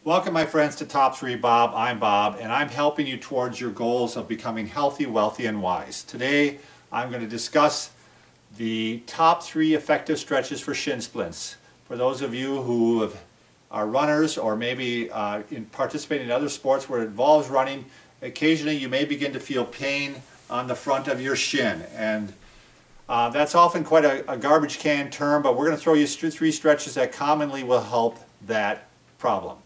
Welcome my friends to Top 3 Bob. I'm Bob and I'm helping you towards your goals of becoming healthy, wealthy, and wise. Today I'm going to discuss the top 3 effective stretches for shin splints. For those of you who are runners or maybe participating in other sports where it involves running, occasionally you may begin to feel pain on the front of your shin, and that's often quite a garbage can term, but we're going to throw you 3 stretches that commonly will help that problem.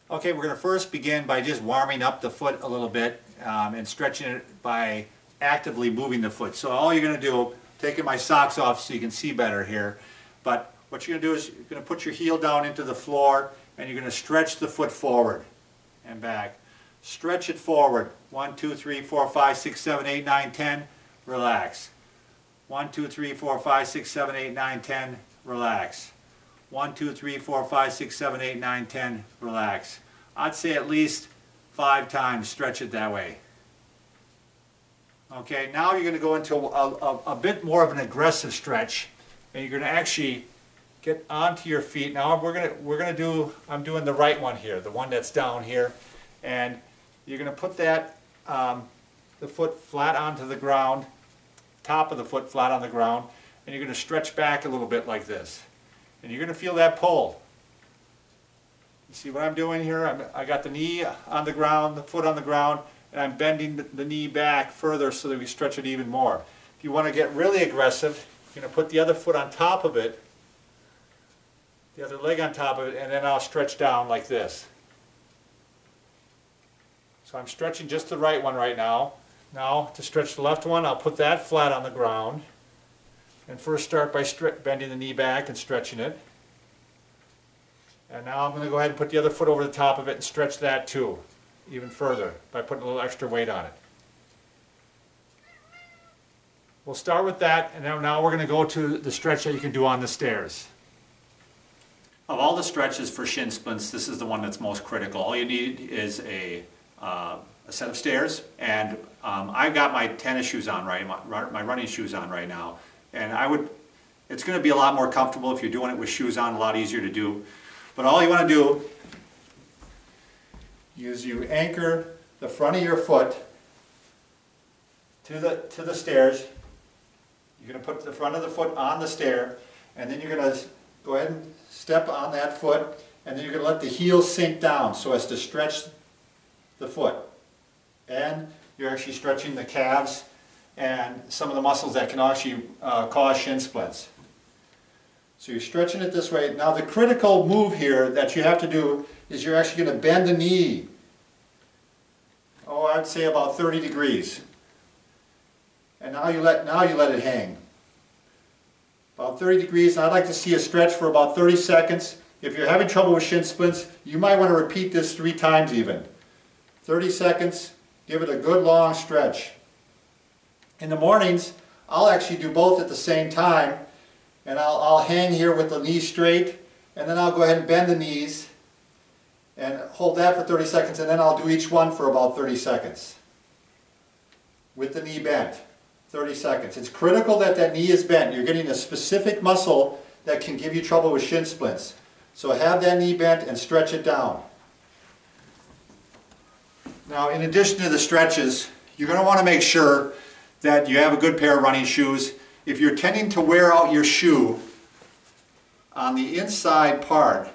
Okay, we're going to first begin by just warming up the foot a little bit and stretching it by actively moving the foot. So all you're going to do, taking my socks off so you can see better here, but what you're going to do is you're going to put your heel down into the floor and you're going to stretch the foot forward and back. Stretch it forward. 1, 2, 3, 4, 5, 6, 7, 8, 9, 10. Relax. 1, 2, 3, 4, 5, 6, 7, 8, 9, 10. Relax. 1, 2, 3, 4, 5, 6, 7, 8, 9, 10. Relax. I'd say at least 5 times stretch it that way. Okay, now you're going to go into a bit more of an aggressive stretch, and you're going to actually get onto your feet. Now we're going to do, I'm doing the right one here, the one that's down here, and you're going to put that the foot flat onto the ground, top of the foot flat on the ground, and you're going to stretch back a little bit like this. And you're going to feel that pull. You see what I'm doing here? I got the knee on the ground, the foot on the ground, and I'm bending the knee back further so that we stretch it even more. If you want to get really aggressive, you're going to put the other foot on top of it, the other leg on top of it, and then I'll stretch down like this. So I'm stretching just the right one right now. Now to stretch the left one, I'll put that flat on the ground. And first start by bending the knee back and stretching it. And now I'm going to go ahead and put the other foot over the top of it and stretch that too, even further, by putting a little extra weight on it. We'll start with that, and now we're going to go to the stretch that you can do on the stairs. Of all the stretches for shin splints, this is the one that's most critical. All you need is a set of stairs, and I've got my tennis shoes on my running shoes on right now. And it's going to be a lot more comfortable if you're doing it with shoes on, a lot easier to do. But all you want to do is you anchor the front of your foot to the stairs. You're going to put the front of the foot on the stair, and then you're going to go ahead and step on that foot, and then you're going to let the heel sink down so as to stretch the foot. And you're actually stretching the calves and some of the muscles that can actually cause shin splints. So you're stretching it this way. Now the critical move here that you have to do is you're actually going to bend the knee. Oh, I'd say about 30 degrees. And now you let it hang. About 30 degrees. I'd like to see a stretch for about 30 seconds. If you're having trouble with shin splints, you might want to repeat this 3 times even. 30 seconds. Give it a good long stretch. In the mornings, I'll actually do both at the same time, and I'll hang here with the knees straight, and then I'll go ahead and bend the knees and hold that for 30 seconds, and then I'll do each one for about 30 seconds with the knee bent. 30 seconds. It's critical that that knee is bent. You're getting a specific muscle that can give you trouble with shin splints. So have that knee bent and stretch it down. Now, in addition to the stretches, you're going to want to make sure that you have a good pair of running shoes. If you're tending to wear out your shoe on the inside part,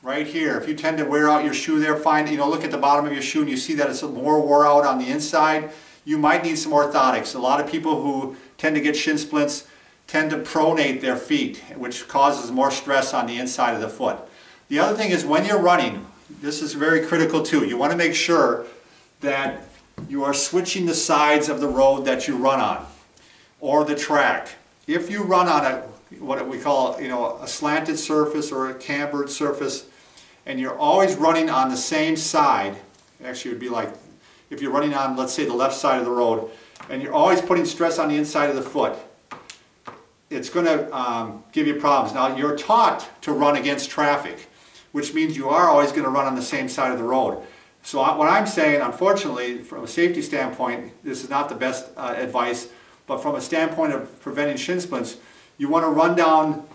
right here, if you tend to wear out your shoe there, look at the bottom of your shoe and you see that it's more wore out on the inside, you might need some orthotics. A lot of people who tend to get shin splints tend to pronate their feet, which causes more stress on the inside of the foot. The other thing is when you're running, this is very critical too. You want to make sure that you are switching the sides of the road that you run on, or the track. If you run on what we call a slanted surface or a cambered surface, and you're always running on the same side, actually it would be like if you're running on, let's say, the left side of the road, and you're always putting stress on the inside of the foot, it's going to give you problems. Now you're taught to run against traffic, which means you are always going to run on the same side of the road. So what I'm saying, unfortunately, from a safety standpoint, this is not the best advice, but from a standpoint of preventing shin splints, you want to run down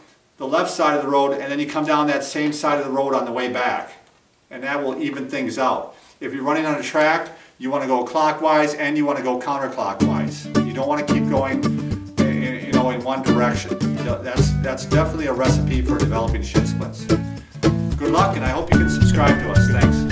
the left side of the road, and then you come down that same side of the road on the way back. And that will even things out. If you're running on a track, you want to go clockwise and you want to go counterclockwise. You don't want to keep going in one direction. That's definitely a recipe for developing shin splints. Good luck, and I hope you can subscribe to us. Thanks.